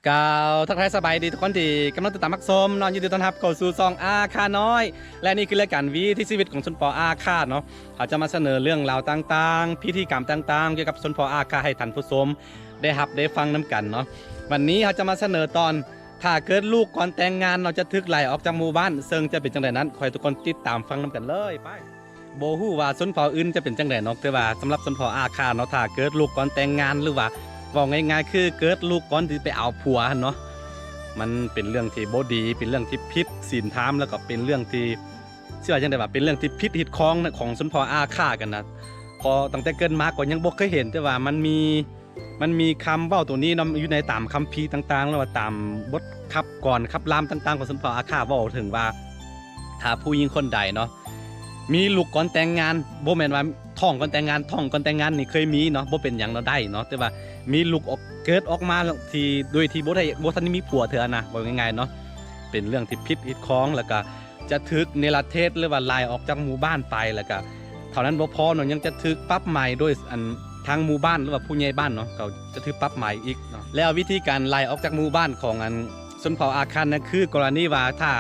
กล่าวทักทายสบายดีทุกคนที่กำลังติดตามมักชมนอนยินดีต้อนรับเข้าสู่ซองอาคาน้อยและนี่คือรายการวิถีชีวิตของชนเผ่าอาคาเนาะเขาจะมาเสนอเรื่องราวต่างๆพิธีกรรมต่างๆเกี่ยวกับชนเผ่าอาคาให้ท่านผู้ชมได้รับได้ฟังน้ำกันเนาะวันนี้เขาจะมาเสนอตอนถ้าเกิดลูกก่อนแต่งงานเราจะทึกไล่ออกจากหมู่บ้านซึ่งจะเป็นจังไดนั้นขอให้ทุกคนติดตามฟังน้ำกันเลยไปโบฮู้ว่าชนเผ่าอื่นจะเป็นจังไดเนาะแต่ว่าสำหรับชนเผ่าอาคาเนาะถ้าเกิดลูกก่อนแต่งงานหรือว่าบอกง่ายๆคือเกิดลูกก่อนที่ไปเอาผัวเนาะมันเป็นเรื่องที่บ่ดีเป็นเรื่องที่ผิดศีลธรรมแล้วก็เป็นเรื่องที่เชื่อจังได๋ว่าเป็นเรื่องที่ผิดหิดของของชนเผ่าอาคากันนะพอตั้งแต่เกิดมาก็ยังบ่เคยเห็นแต่ว่ามันมีคำเว้าตัวนี้เนาะอยู่ในตามคัมภีร์ต่างๆแล้วว่าตามบทคับก่อนคับรามต่างๆของชนเผ่าอาคาเว้าถึงว่าถ้าผู้หญิงคนใดเนาะมีลูกก่อนแต่งงานบ่แม่นว่าท้องก่อนแต่งงานนี่เคยมีเนาะบ่เป็นหยังเนาะได้เนาะแต่ว่ามีลูกออกเกิดออกมาที่โดยที่บ่ทันมีผัวเถอะนะบอกง่ายๆเนาะเป็นเรื่องที่ผิดอีกของแล้วก็จะทึกเนรเทศหรือว่าไล่ออกจากหมู่บ้านไปแล้วก็เท่านั้นบ่พอเนาะยังจะทึกปรับใหม่โดยอันทางหมู่บ้านหรือว่าผู้ใหญ่บ้านเนาะเขาจะทึกปรับใหม่อีกเนาะแล้ววิธีการไล่ออกจากหมู่บ้านของอันชนเผ่าอาคันนั่นคือกรณีว่าถ้า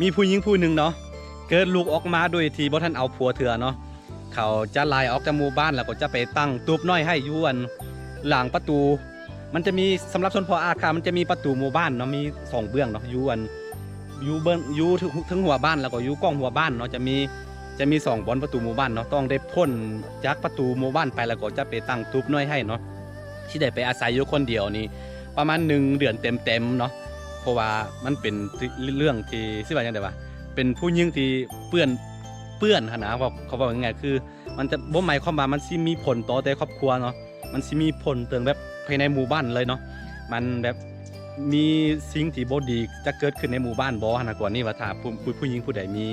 มีผู้หญิงผู้หนึ่งเนาะเกิดลูกออกมาโดยที่บ่ทันเอาผัวเถื่อเนาะเขาจะไล่ออกจากหมู่บ้านแล้วก็จะไปตั้งตูบน้อยให้อยู่อันหลังประตูมันจะมีสำหรับชนเผ่าอาคามันจะมีประตูหมู่บ้านเนาะมี2เบื้องเนาะอยู่อันอยู่เบื้องอยู่ถึงหัวบ้านแล้วก็อยู่กล้องหัวบ้านเนาะจะมี2บอนประตูหมู่บ้านเนาะต้องได้พ้นจากประตูหมู่บ้านไปแล้วก็จะไปตั้งตูบน้อยให้เนาะที่ได้ไปอาศัยอยู่คนเดียวนี่ประมาณ1 เดือนเต็มๆเนาะเพราะว่ามันเป็นเรื่องที่สิว่าจังได๋วะเป็นผู้หญิงที่เปื้อนขนาดเขาบอกยังไงคือมันจะบ่หมายความว่ามันสิมีผลต่อแต่ครอบครัวเนาะมันสิมีผลถึงแบบภายในหมู่บ้านเลยเนาะมันแบบมีสิ่งที่บ่ดีจะเกิดขึ้นในหมู่บ้านบ่ขนาดกว่านี้ว่าถ้าผู้หญิงผู้ใดมี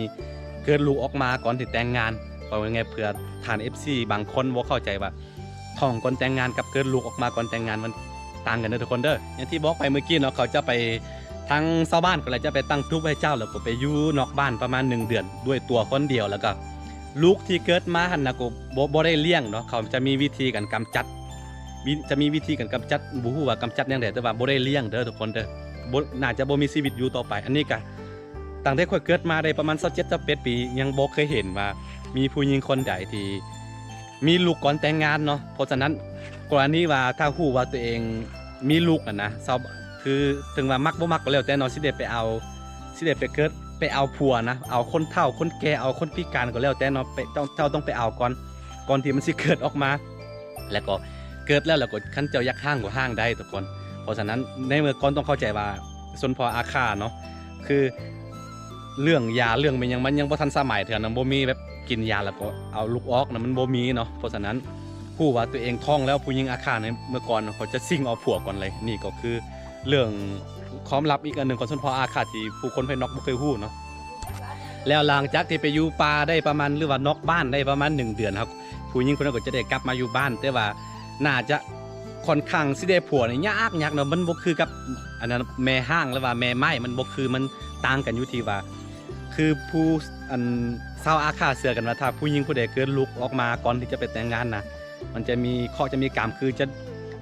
เกิดลูกออกมาก่อนที่แต่งงานบอกยังไงเผื่อทาน FC บางคนบ่เข้าใจว่าท้องก่อนแต่งงานกับเกิดลูกออกมาก่อนแต่งงานมันต่างกันเด้อทุกคนเด้ออย่างที่บอกไปเมื่อกี้เนาะเขาจะไปทางชาวบ้านก็เลยจะไปตั้งทุบให้เจ้าแล้วก็ไปอยู่นอกบ้านประมาณ1 เดือนด้วยตัวคนเดียวแล้วก็ลูกที่เกิดมาหันนะก็บ่ได้เลี้ยงเนาะเขาจะมีวิธีการกำจัดบ่ฮู้ว่ากำจัดอย่างใดแต่ว่าบ่ได้เลี้ยงเด้อทุกคนเด้อบ่น่าจะบ่มีชีวิตอยู่ต่อไปอันนี้ก็ตั้งแต่ค่อยเกิดมาได้ประมาณ27-28 ปียังบ่เคยเห็นว่ามีผู้หญิงคนใดที่มีลูกก่อนแต่งงานเนาะเพราะฉะนั้นกรณีว่าถ้าฮู้ว่าตัวเองมีลูกนะคือถึงว่ามักบ่มักก็แล้วแต่เนาะสิได้ไปเกิดไปเอาผัวนะเอาคนเฒ่าคนแก่เอาคนพิการก็แล้วแต่เนาะเจ้าต้องไปเอาก่อนที่มันสิเกิดออกมาแล้วก็เกิดแล้วก็คันเจ้าอยากห้างก็ห้างได้ทุกคนเพราะฉะนั้นในเมื่อก่อนต้องเข้าใจว่าชนเผ่าอาคาเนาะคือเรื่องยาเรื่องมันยังบ่ทันสมัยเถื่อนบ่มีแบบกินยาแล้วก็เอาลูกออกนะมันบ่มีเนาะเพราะฉะนั้นผู้ว่าตัวเองท้องแล้วผู้หญิงอาคาในเมื่อก่อนเขาจะซิ่งเอาผัวก่อนเลยนี่ก็คือเรื่องความลับอีกอันหนึ่งของชนเผ่าอาคาที่ผู้คนภายนอกไม่เคยรู้เนาะแล้วหลังจากที่ไปอยู่ป่าได้ประมาณหรือว่านอกบ้านได้ประมาณ1 เดือนครับผู้หญิงคนนั้นก็จะได้กลับมาอยู่บ้านแต่ว่าน่าจะค่อนข้างสิได้ผัวเนี่ยยากเนาะมันบ่คือกับอันนั้นแม่ห้างหรือว่าแม่ไม้มันบ่คือมันต่างกันอยู่ที่ว่าคือผู้อันชาวอาคาเสือกันว่าถ้าผู้หญิงผู้ใดเกิดลูกออกมาก่อนที่จะไปแต่งงานนะมันจะมีกรรมคือจะ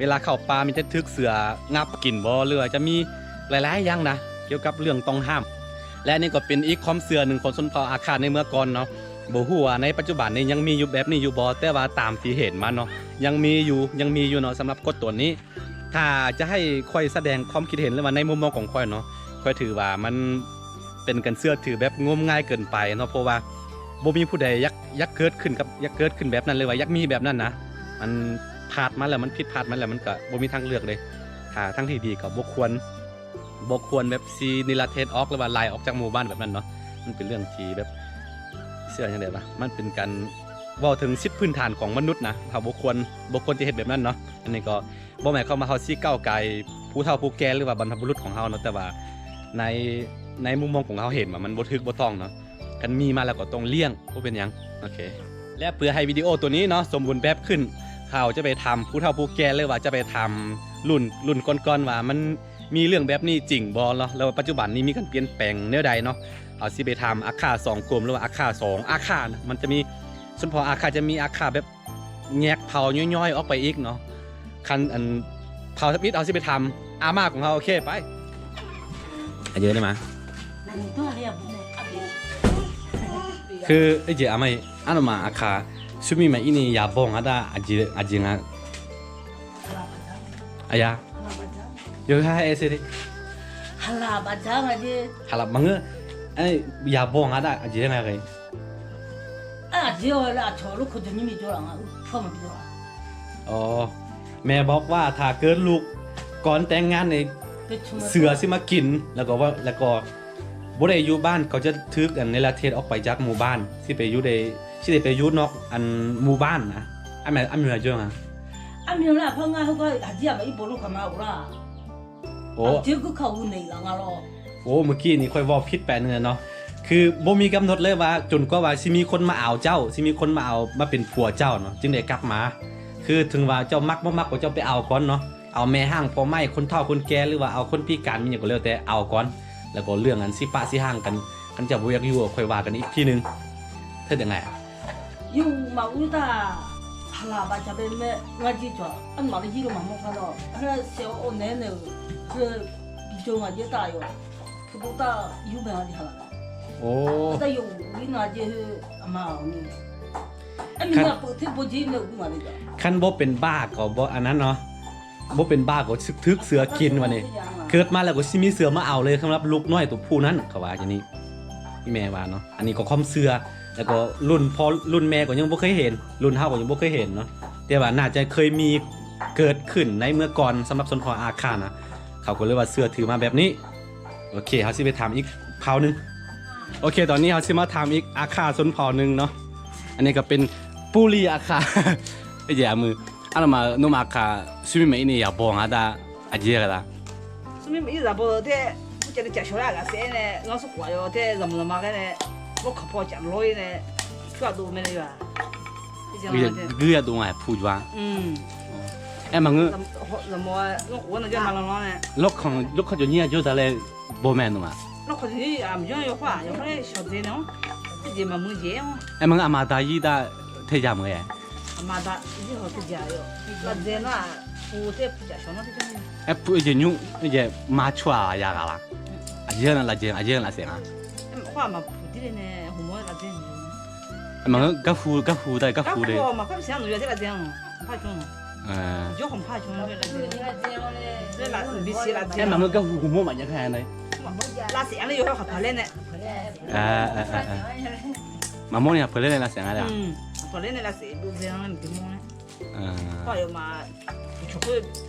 เวลาเข้าป่ามันจะทึกเสืองับกินบ่หรือว่าจะมีหลายๆอย่างนะเกี่ยวกับเรื่องต้องห้ามและนี่ก็เป็นอีกความเชื่อหนึ่งของชนเผ่าอาคาในเมื่อก่อนเนาะบ่ฮู้ว่าในปัจจุบันนี้ยังมีอยู่แบบนี้อยู่บ่แต่ว่าตามที่เห็นมาเนาะยังมีอยู่เนาะสำหรับกฎตัวนี้ถ้าจะให้ค่อยแสดงความคิดเห็นหรือว่าในมุมมองของค่อยเนาะค่อยถือว่ามันเป็นการเชื่อถือแบบงมงายเกินไปเนาะเพราะว่าบ่มีผู้ใดอยากเกิดขึ้นแบบนั้นเลยว่าอยากมีแบบนั้นนะมันพลาดมาแล้วมันผิดพลาดมาแล้วมันก็บ่มีทางเลือกเลยถ้าทั้งที่ดีก็บ่ควรแบบซีนิรเทศออกหรือว่าไล่ออกจากหมู่บ้านแบบนั้นเนาะมันเป็นเรื่องที่แบบเชื่อจังได๋วะมันเป็นการเว้าถึงสิทธิพื้นฐานของมนุษย์นะเขาบ่ควรจะเฮ็ดแบบนั้นเนาะอันนี้ก็บ่หมายความว่าเฮาสิก้าวไกลผู้เฒ่าผู้แก่หรือว่าบรรพบุรุษของเฮาเนาะแต่ว่าในมุมมองของเฮาเห็นว่ามันบ่ถูกบ่ต้องเนาะกันมีมาแล้วก็ต้องเลี้ยงบ่เป็นหยังโอเคและเพื่อให้วิดีโอตัวนี้เนาะสมบูรณ์แบบขึ้นเขาจะไปทำผู้เฒ่าผู้แก่เลยว่าจะไปทำรุ่นก่อนๆว่ามันมีเรื่องแบบนี้จริงบ่เนาะแล้วปัจจุบันนี้มีการเปลี่ยนแปลงแนวใดเนาะเอาสิไปทำอาคา2 กลุ่มหรือว่าอาคา2อาคามันจะมีส่วนพออาคาจะมีอาคาแบบแยกเผาย่อยๆออกไปอีกเนาะคันอันเผาทับอิฐเอาสิไปท อาม่าของเขาโอเคไปเยอะได้ไหมคือไอ้เจ้าไม่อันนั้นมาอาคาชุมีมาอินี่ยาบองอะได้อาจิงอะอายาเยอะแค่เอเสดิฮัลโหลบ้าจ้ามาดิฮัลโหลมังเงไอ้ยาบองอะได้อาจิงอะไรเดี๋ยวละชอลูกคนจะมีจ่ออ่ะพ่อมันจ่ออ๋อแม่บอกว่าถ้าเกิดลูกก่อนแต่งงานในเสือสิมากินแล้วก็บ่ได้อยู่บ้านเขาจะทึกกันในประเทศออกไปจากหมู่บ้านสิไปอยู่ได้ไปอยู่นอกอันหมู่บ้านนะอันมีอะไรจ้ะอันมีล่ะเพราะงั้นเขาก็อาจจะไม่บ่รู้คำว่าล่ะโอ้เจ้าก็เข้าในละงั้นล่ะโอ้เมื่อกี้นี่ค่อยเว้าผิดแปลนึงเนาะคือบ่มีกำหนดเลยว่าจนกว่าสิมีคนมาเอาเจ้าสิมีคนมาเอามาเป็นผัวเจ้าเนาะจึงได้กลับมาคือถึงว่าเจ้ามักบ่มักก็เจ้าไปเอาก่อนเนาะเอาแม่ห้างพ่อไม้คนเฒ่าคนแก่หรือว่าเอาคนพิการมีหยังก็แล้วแต่เอาก่อนแล้วก็เรื่องอันสิปะสิห่างกันคันจะบ่อยากอยู่ค่อยว่ากันอีกทีนึงเฮ็ดยังไงอยู่มาอุตาฮลาบาจะเป็นแม่งาจิจ่ออันมาเลยยิโรมาหมกันดอกอันเสียวโอแน่ๆคือบิจงอ่ะเยอะตายอยู่คือบ่ตาอยู่แบบนี้ฮะโอ้แต่อยู่วินาทีอามานี่อันนี้มาปุ๊บที่บ่จีนเลยมาเลยจ้ะคันบ่เป็นบ้าก็บ่อันนั้นเนาะบ่เป็นบ้าก็ทึกเสือกินวันนี้เกิดมาแล้วก็สิมีเสือมาเอาเลยสำหรับลูกน้อยตัวผู้นั้นเขาว่าอย่างนี้พี่แม่ว่าเนาะอันนี้ก็ความเสือแล้วก็รุ่นพอรุ่นแม่ก็ยังบ่เคยเห็นรุ่นเฮาก็ยังบ่เคยเห็นเนาะแต่ว่าน่าจะเคยมีเกิดขึ้นในเมื่อก่อนสำหรับชนเผ่าอาคานะเขาก็เลยว่าเสือถือมาแบบนี้โอเคเฮาสิไปถามอีกเผ่านึงโอเคตอนนี้เฮาสิมาถามอีกอาคาชนเผ่านึงเนาะอันนี้ก็เป็นปุรีอาคาไอ้แย่มืออันนั้นมานุ่มอาคาสุมิไม่นี่อย่าบอกอ่ะได้อาเจียกันละสุมิไม่อย่าบอกแต่ผู้จัดการชวนอะไรเสียเนี่ยเราสุขวัยแต่รำมากันเนี่ยเราขับพอจังเลยเนี่ยก็ดูไม่ได้ว่าคือดูไงพูดว่าเอ้มังเงือรำมาลูกหัวน่ะจะมาลองเนี่ยลูกเขาจะเนี่ยจะอะไรบ่แม่นมั้งลูกเขาจะเนี่ยไม่ยอมยกว่าอย่างไรชอบเนาะจะมามึงเจ้าเอ้มังอามาตายีได้เทียมไงอามาตายี่ห้อที่จะอยู่แล้วเจ้าน่ะผู้ที่ผู้จัดชนน่ะที่จะเนี่ยผู้จะยุ่งจะมาชัวร์อย่างไรอาเจียนละเจียนอาเจียนละเสียงว่ามาผู้ที่เนี่ยหัวละเจียนมันก็ฟูได้ก็ฟูเลยมาก็เสียงหนูจะที่ละเจียน怕穷就很怕穷เลยละบิสิละเจียนมันก็หัวมันยังไงเลยละเสียงเลยอยู่เขาพอเล่นเนี่ยมาโม่เนี่ยพอเล่นละเสียงอะไรพอเล่นละเสียงดูเสียงมันกี่โมงเนี่ยก็อยู่มาชุก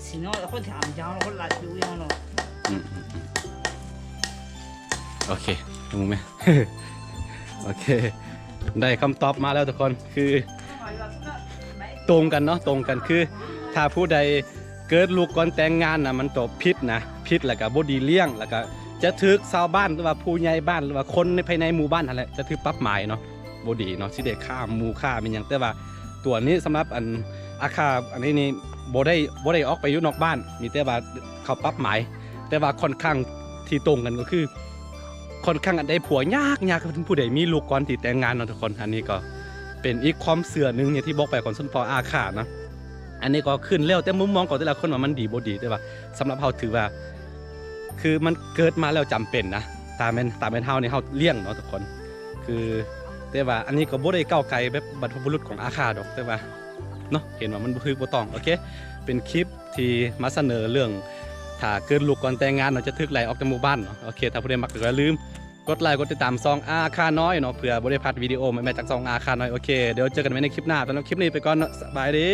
สิเนาะคนที่อ่านยาวคนละดูยาวเนาะโอเครู้ไหมโอเคได้คำตอบมาแล้วทุกคนคือตรงกันเนาะตรงกันคือถ้าผู้ใดเกิดลูกก่อนแต่งงานนะมันตบพิษนะพิษแล้วก็บ่ดีเลี้ยงแล้วก็จะทึกชาวบ้านหรือว่าผู้ใหญ่บ้านหรือว่าคนในภายในหมู่บ้านอะไรจะทึกปรับหมายเนาะบ่ดีเนาะสิได้ฆ่าหมู่ฆ่าเป็นอย่างแต่ว่าตัวนี้สำหรับอันอาคาอันนี้นี่บ่ได้ออกไปอยู่นอกบ้านมีแต่ว่าเขาปรับหมายแต่ว่าค่อนข้างที่ตรงกันก็คือค่อนข้างอันได้ผัวยากเป็นผู้ใดมีลูกก่อนที่แต่งงานเนาะทุกคนอันนี้ก็เป็นอีกความเสื่อหนึ่งเนี่ยที่บอกไปของชนเผ่าอาคานะอันนี้ก็ขึ้นแล้วแต่มุมมองของแต่ละคนว่ามันดีบ่ดีแต่ว่าสำหรับเราถือว่าคือมันเกิดมาแล้วจำเป็นนะตามเป็นเฮาเนี่ยเฮาเลี้ยงเนาะทุกคนคือแต่ว่าอันนี้ก็บ่ได้ก้าวไกลแบบบรรพบุรุษของอาคาดอกแต่ว่าเนาะเห็นว่ามันคือบ่ต้องโอเคเป็นคลิปที่มาเสนอเรื่องถ้าเกิดลูกก่อนแต่งงานเราจะทึกไหลออกจากหมู่บ้านเนาะโอเคถ้าผู้ใดมักก็อย่าลืมกดไลค์กดติดตามซองอาคาน้อยเนาะเพื่อบ่ได้พลาดวิดีโอใหม่ๆจากซองอาคาน้อยโอเคเดี๋ยวเจอกันใหม่ในคลิปหน้าตอนนี้คลิปนี้ไปก่อนเนาะสบายดี